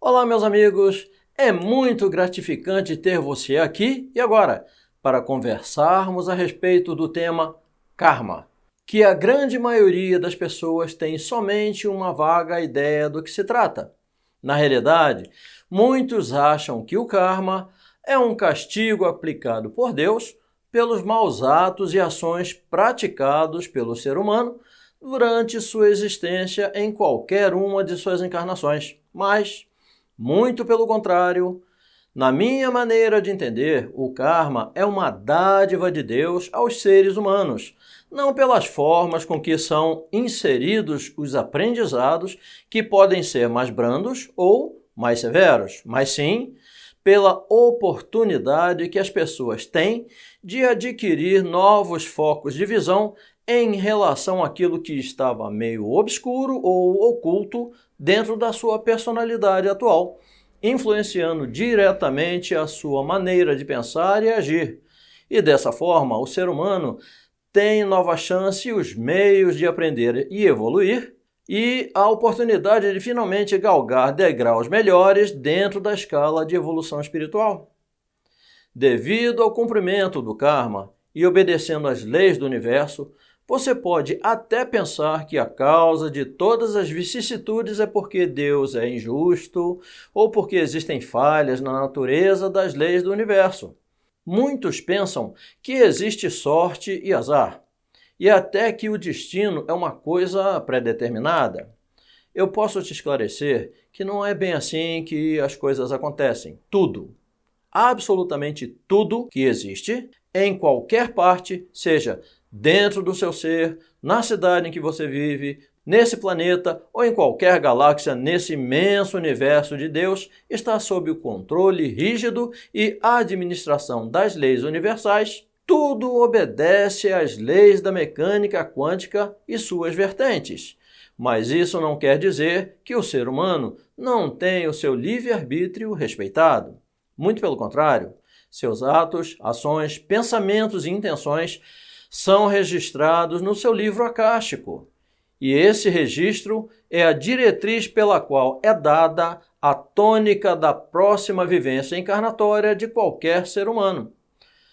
Olá, meus amigos! É muito gratificante ter você aqui e agora para conversarmos a respeito do tema karma, que a grande maioria das pessoas tem somente uma vaga ideia do que se trata. Na realidade, muitos acham que o karma é um castigo aplicado por Deus pelos maus atos e ações praticados pelo ser humano durante sua existência em qualquer uma de suas encarnações. Mas, muito pelo contrário, na minha maneira de entender, o karma é uma dádiva de Deus aos seres humanos, não pelas formas com que são inseridos os aprendizados, que podem ser mais brandos ou mais severos, mas sim pela oportunidade que as pessoas têm de adquirir novos focos de visão em relação àquilo que estava meio obscuro ou oculto dentro da sua personalidade atual, influenciando diretamente a sua maneira de pensar e agir. E dessa forma, o ser humano tem nova chance e os meios de aprender e evoluir, e a oportunidade de finalmente galgar degraus melhores dentro da escala de evolução espiritual. Devido ao cumprimento do karma e obedecendo às leis do universo, você pode até pensar que a causa de todas as vicissitudes é porque Deus é injusto ou porque existem falhas na natureza das leis do universo. Muitos pensam que existe sorte e azar, e até que o destino é uma coisa predeterminada. Eu posso te esclarecer que não é bem assim que as coisas acontecem. Tudo, absolutamente tudo que existe, em qualquer parte, seja dentro do seu ser, na cidade em que você vive, nesse planeta ou em qualquer galáxia nesse imenso universo de Deus, está sob o controle rígido e administração das leis universais. Tudo obedece às leis da mecânica quântica e suas vertentes. Mas isso não quer dizer que o ser humano não tem o seu livre-arbítrio respeitado. Muito pelo contrário, seus atos, ações, pensamentos e intenções são registrados no seu livro akáshico. E esse registro é a diretriz pela qual é dada a tônica da próxima vivência encarnatória de qualquer ser humano.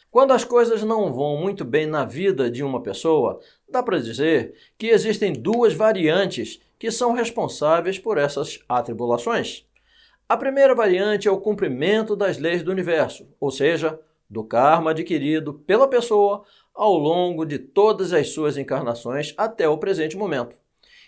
Quando as coisas não vão muito bem na vida de uma pessoa, dá para dizer que existem duas variantes que são responsáveis por essas atribulações. A primeira variante é o cumprimento das leis do universo, ou seja, do karma adquirido pela pessoa ao longo de todas as suas encarnações até o presente momento.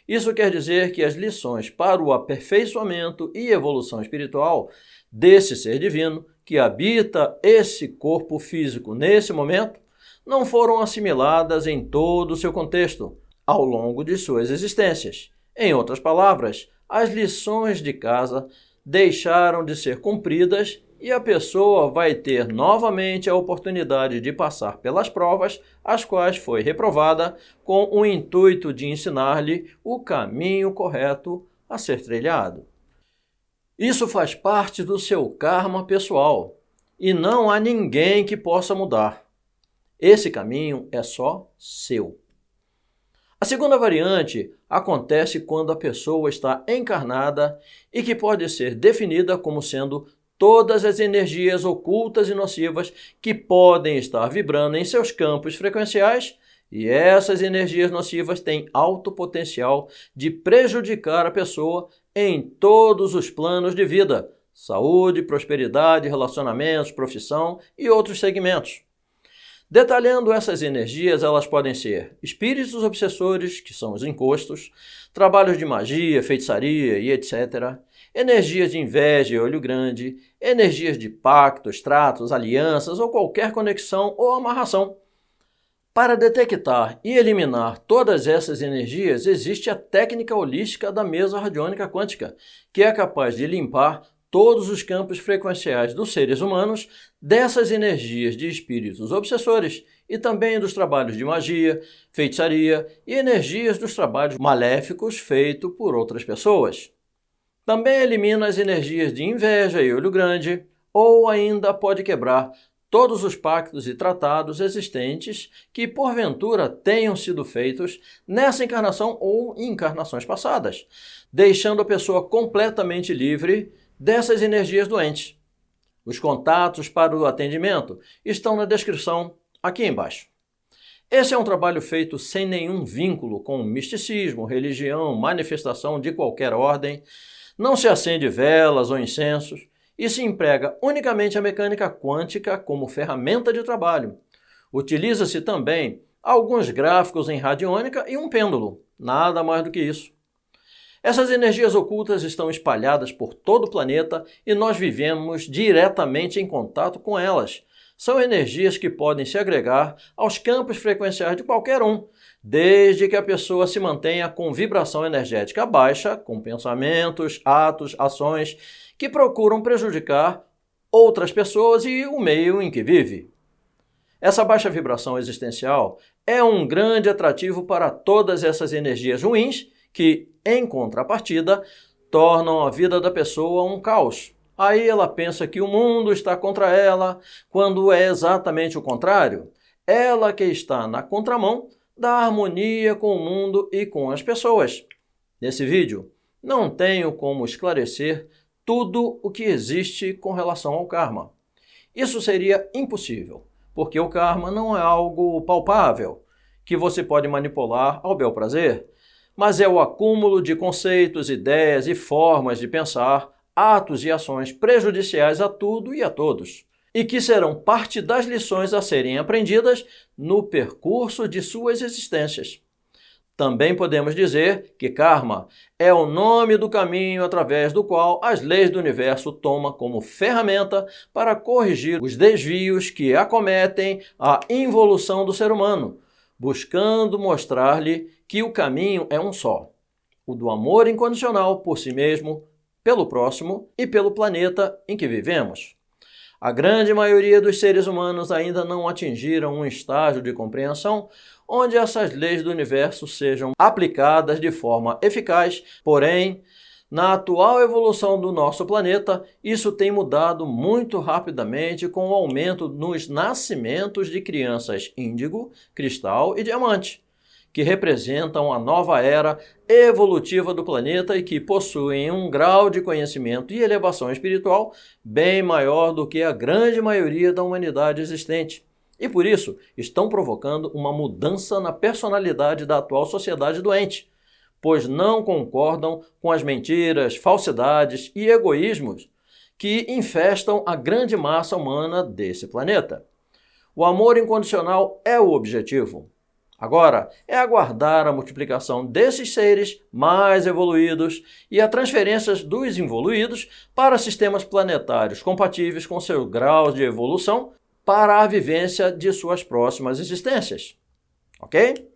Isso quer dizer que as lições para o aperfeiçoamento e evolução espiritual desse ser divino que habita esse corpo físico nesse momento não foram assimiladas em todo o seu contexto ao longo de suas existências. Em outras palavras, as lições de casa deixaram de ser cumpridas e a pessoa vai ter novamente a oportunidade de passar pelas provas, as quais foi reprovada, com o intuito de ensinar-lhe o caminho correto a ser trilhado. Isso faz parte do seu karma pessoal e não há ninguém que possa mudar. Esse caminho é só seu. A segunda variante acontece quando a pessoa está encarnada e que pode ser definida como sendo todas as energias ocultas e nocivas que podem estar vibrando em seus campos frequenciais, e essas energias nocivas têm alto potencial de prejudicar a pessoa em todos os planos de vida: saúde, prosperidade, relacionamentos, profissão e outros segmentos. Detalhando essas energias, elas podem ser espíritos obsessores, que são os encostos, trabalhos de magia, feitiçaria e etc., energias de inveja e olho grande, energias de pactos, tratos, alianças ou qualquer conexão ou amarração. Para detectar e eliminar todas essas energias, existe a técnica holística da mesa radiônica quântica, que é capaz de limpar todos os campos frequenciais dos seres humanos dessas energias de espíritos obsessores e também dos trabalhos de magia, feitiçaria e energias dos trabalhos maléficos feitos por outras pessoas. Também elimina as energias de inveja e olho grande, ou ainda pode quebrar todos os pactos e tratados existentes que porventura tenham sido feitos nessa encarnação ou em encarnações passadas, deixando a pessoa completamente livre dessas energias doentes. Os contatos para o atendimento estão na descrição aqui embaixo. Esse é um trabalho feito sem nenhum vínculo com misticismo, religião, manifestação de qualquer ordem. Não se acende velas ou incensos e se emprega unicamente a mecânica quântica como ferramenta de trabalho. Utiliza-se também alguns gráficos em radiônica e um pêndulo, nada mais do que isso. Essas energias ocultas estão espalhadas por todo o planeta e nós vivemos diretamente em contato com elas. São energias que podem se agregar aos campos frequenciais de qualquer um, desde que a pessoa se mantenha com vibração energética baixa, com pensamentos, atos, ações que procuram prejudicar outras pessoas e o meio em que vive. Essa baixa vibração existencial é um grande atrativo para todas essas energias ruins que, em contrapartida, tornam a vida da pessoa um caos. Aí ela pensa que o mundo está contra ela, quando é exatamente o contrário. Ela que está na contramão da harmonia com o mundo e com as pessoas. Nesse vídeo, não tenho como esclarecer tudo o que existe com relação ao karma. Isso seria impossível, porque o karma não é algo palpável, que você pode manipular ao bel prazer, mas é o acúmulo de conceitos, ideias e formas de pensar, atos e ações prejudiciais a tudo e a todos, e que serão parte das lições a serem aprendidas no percurso de suas existências. Também podemos dizer que karma é o nome do caminho através do qual as leis do universo tomam como ferramenta para corrigir os desvios que acometem a involução do ser humano, buscando mostrar-lhe que o caminho é um só, o do amor incondicional por si mesmo, pelo próximo e pelo planeta em que vivemos. A grande maioria dos seres humanos ainda não atingiram um estágio de compreensão onde essas leis do universo sejam aplicadas de forma eficaz, porém, na atual evolução do nosso planeta, isso tem mudado muito rapidamente com o aumento nos nascimentos de crianças índigo, cristal e diamante, que representam a nova era evolutiva do planeta e que possuem um grau de conhecimento e elevação espiritual bem maior do que a grande maioria da humanidade existente. E por isso, estão provocando uma mudança na personalidade da atual sociedade doente, pois não concordam com as mentiras, falsidades e egoísmos que infestam a grande massa humana desse planeta. O amor incondicional é o objetivo. Agora, é aguardar a multiplicação desses seres mais evoluídos e a transferência dos involuídos para sistemas planetários compatíveis com seus graus de evolução para a vivência de suas próximas existências. Ok?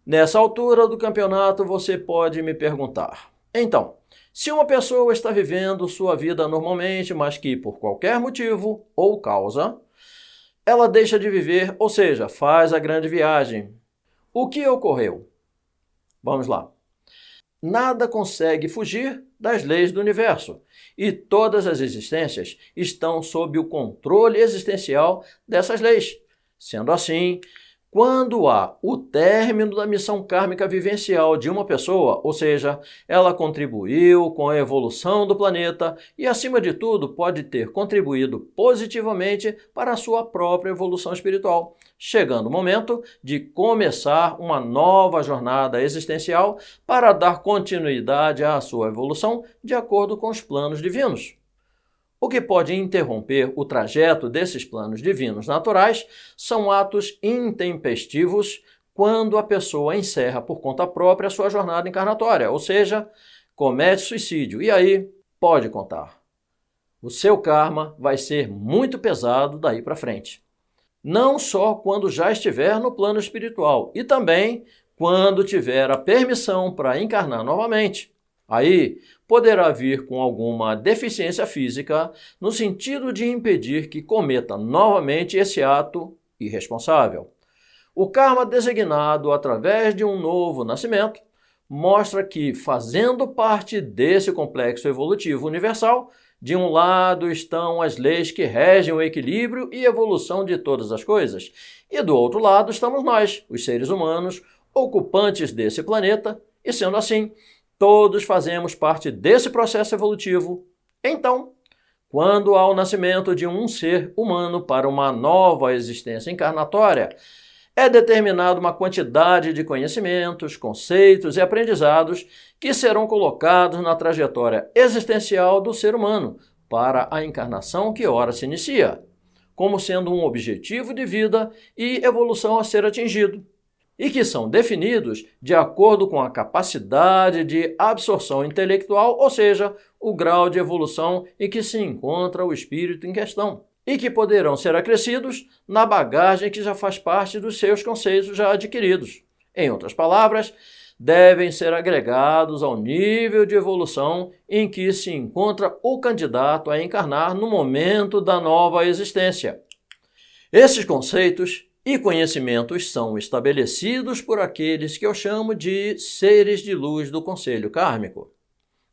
Nessa altura do campeonato, você pode me perguntar: então, se uma pessoa está vivendo sua vida normalmente, mas que por qualquer motivo ou causa, ela deixa de viver, ou seja, faz a grande viagem, o que ocorreu? Vamos lá. Nada consegue fugir das leis do universo, e todas as existências estão sob o controle existencial dessas leis. Sendo assim, quando há o término da missão kármica vivencial de uma pessoa, ou seja, ela contribuiu com a evolução do planeta e, acima de tudo, pode ter contribuído positivamente para a sua própria evolução espiritual, chegando o momento de começar uma nova jornada existencial para dar continuidade à sua evolução de acordo com os planos divinos. O que pode interromper o trajeto desses planos divinos naturais são atos intempestivos quando a pessoa encerra por conta própria a sua jornada encarnatória, ou seja, comete suicídio. E aí, pode contar. O seu karma vai ser muito pesado daí para frente. Não só quando já estiver no plano espiritual, e também quando tiver a permissão para encarnar novamente. Aí, poderá vir com alguma deficiência física, no sentido de impedir que cometa novamente esse ato irresponsável. O karma designado através de um novo nascimento mostra que, fazendo parte desse complexo evolutivo universal, de um lado estão as leis que regem o equilíbrio e evolução de todas as coisas, e do outro lado estamos nós, os seres humanos, ocupantes desse planeta, e sendo assim, todos fazemos parte desse processo evolutivo Então, quando há o nascimento de um ser humano para uma nova existência encarnatória, é determinada uma quantidade de conhecimentos, conceitos e aprendizados que serão colocados na trajetória existencial do ser humano para a encarnação que ora se inicia, como sendo um objetivo de vida e evolução a ser atingido, e que são definidos de acordo com a capacidade de absorção intelectual, ou seja, o grau de evolução em que se encontra o espírito em questão, e que poderão ser acrescidos na bagagem que já faz parte dos seus conceitos já adquiridos. Em outras palavras, devem ser agregados ao nível de evolução em que se encontra o candidato a encarnar no momento da nova existência. Esses conceitos e conhecimentos são estabelecidos por aqueles que eu chamo de seres de luz do conselho kármico.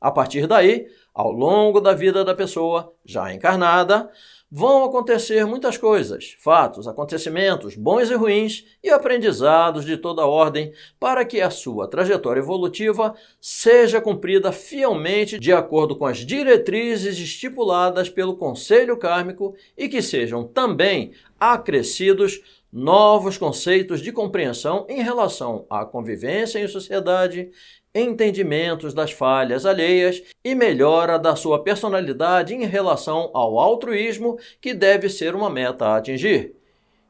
A partir daí, ao longo da vida da pessoa já encarnada, vão acontecer muitas coisas, fatos, acontecimentos, bons e ruins e aprendizados de toda ordem para que a sua trajetória evolutiva seja cumprida fielmente de acordo com as diretrizes estipuladas pelo Conselho Kármico e que sejam também acrescidos novos conceitos de compreensão em relação à convivência em sociedade, entendimentos das falhas alheias e melhora da sua personalidade em relação ao altruísmo, que deve ser uma meta a atingir.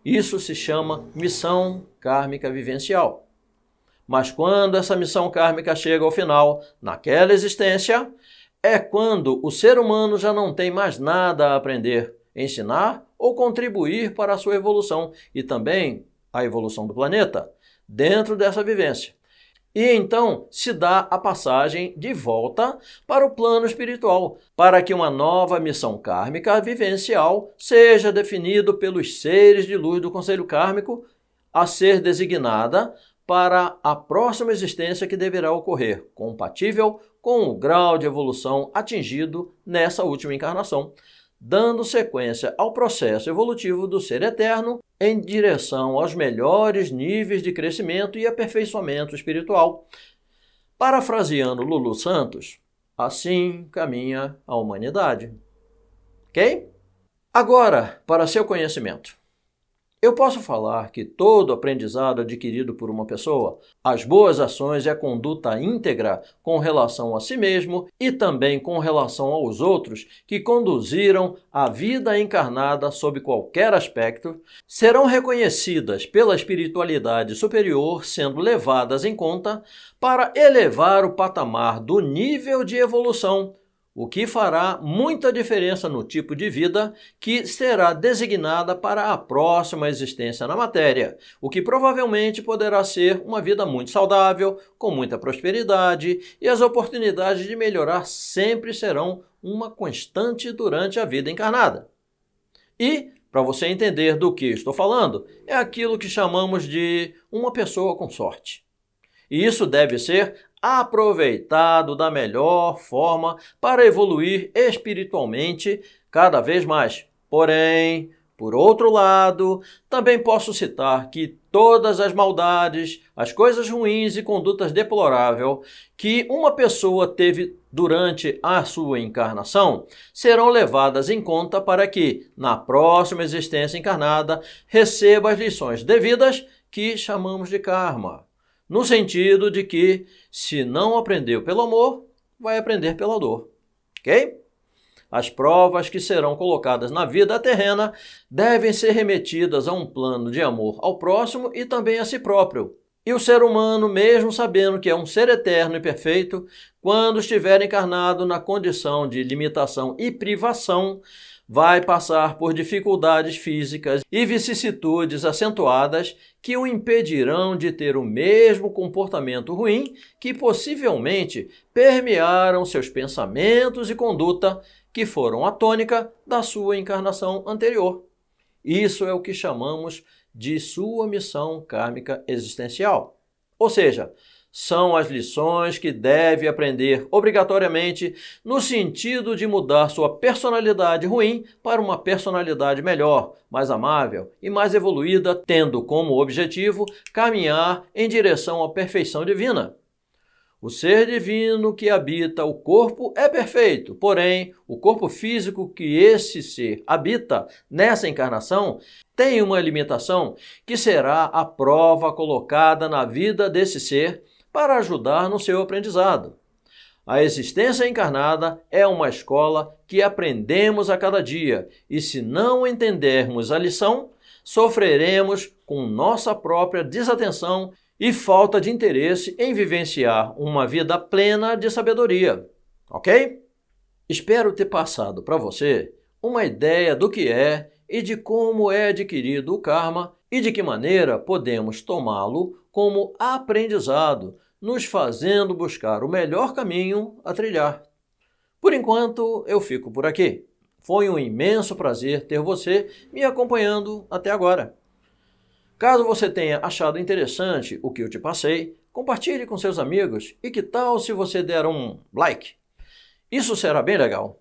Isso se chama missão kármica vivencial. Mas quando essa missão kármica chega ao final, naquela existência, é quando o ser humano já não tem mais nada a aprender, ensinar ou contribuir para a sua evolução e também a evolução do planeta, dentro dessa vivência. E então se dá a passagem de volta para o plano espiritual, para que uma nova missão kármica vivencial seja definida pelos seres de luz do Conselho Kármico a ser designada para a próxima existência que deverá ocorrer, compatível com o grau de evolução atingido nessa última encarnação, dando sequência ao processo evolutivo do ser eterno em direção aos melhores níveis de crescimento e aperfeiçoamento espiritual. Parafraseando Lulu Santos, assim caminha a humanidade. Ok? Agora, para seu conhecimento. Eu posso falar que todo aprendizado adquirido por uma pessoa, as boas ações e a conduta íntegra com relação a si mesmo e também com relação aos outros que conduziram a vida encarnada sob qualquer aspecto, serão reconhecidas pela espiritualidade superior, sendo levadas em conta para elevar o patamar do nível de evolução, o que fará muita diferença no tipo de vida que será designada para a próxima existência na matéria, o que provavelmente poderá ser uma vida muito saudável, com muita prosperidade, e as oportunidades de melhorar sempre serão uma constante durante a vida encarnada. E, para você entender do que estou falando, é aquilo que chamamos de uma pessoa com sorte. E isso deve ser aproveitado da melhor forma para evoluir espiritualmente cada vez mais. Porém, por outro lado, também posso citar que todas as maldades, as coisas ruins e condutas deploráveis que uma pessoa teve durante a sua encarnação serão levadas em conta para que, na próxima existência encarnada, receba as lições devidas que chamamos de karma. No sentido de que, se não aprendeu pelo amor, vai aprender pela dor. Ok? As provas que serão colocadas na vida terrena devem ser remetidas a um plano de amor ao próximo e também a si próprio. E o ser humano, mesmo sabendo que é um ser eterno e perfeito, quando estiver encarnado na condição de limitação e privação, vai passar por dificuldades físicas e vicissitudes acentuadas que o impedirão de ter o mesmo comportamento ruim que possivelmente permearam seus pensamentos e conduta que foram a tônica da sua encarnação anterior. Isso é o que chamamos de sua missão kármica existencial. Ou seja, são as lições que deve aprender obrigatoriamente no sentido de mudar sua personalidade ruim para uma personalidade melhor, mais amável e mais evoluída, tendo como objetivo caminhar em direção à perfeição divina. O ser divino que habita o corpo é perfeito, porém, o corpo físico que esse ser habita nessa encarnação tem uma limitação que será a prova colocada na vida desse ser para ajudar no seu aprendizado. A existência encarnada é uma escola que aprendemos a cada dia e, se não entendermos a lição, sofreremos com nossa própria desatenção e falta de interesse em vivenciar uma vida plena de sabedoria, ok? Espero ter passado para você uma ideia do que é e de como é adquirido o karma e de que maneira podemos tomá-lo como aprendizado, nos fazendo buscar o melhor caminho a trilhar. Por enquanto, eu fico por aqui. Foi um imenso prazer ter você me acompanhando até agora. Caso você tenha achado interessante o que eu te passei, compartilhe com seus amigos e que tal se você der um like? Isso será bem legal.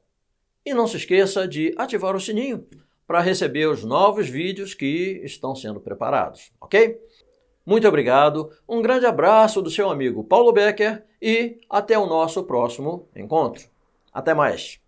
E não se esqueça de ativar o sininho para receber os novos vídeos que estão sendo preparados, ok? Muito obrigado, um grande abraço do seu amigo Paulo Becker e até o nosso próximo encontro. Até mais!